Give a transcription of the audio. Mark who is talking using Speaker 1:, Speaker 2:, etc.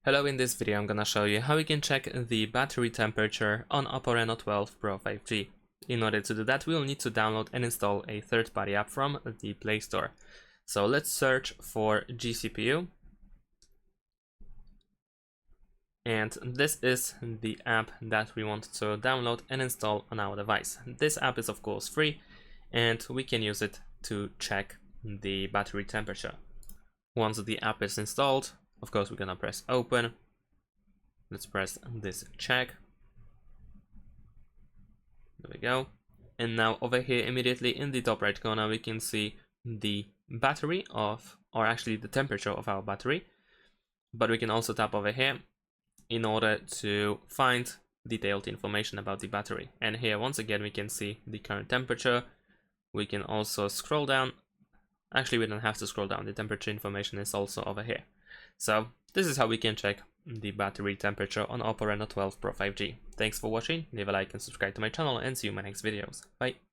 Speaker 1: Hello, in this video I'm gonna show you how we can check the battery temperature on OPPO Reno 12 Pro 5G. In order to do that, we will need to download and install a third-party app from the Play Store. So let's search for GCPU. And this is the app that we want to download and install on our device. This app is of course free, and we can use it to check the battery temperature. Once the app is installed, of course, we're gonna press open. Let's press this check. There we go. And now over here, immediately in the top right corner, we can see the battery or actually the temperature of our battery. But we can also tap over here in order to find detailed information about the battery. And here, once again, we can see the current temperature. We can also scroll down. Actually, we don't have to scroll down. The temperature information is also over here. So this is how we can check the battery temperature on OPPO Reno 12 Pro 5G. Thanks for watching, leave a like and subscribe to my channel, and see you in my next videos. Bye!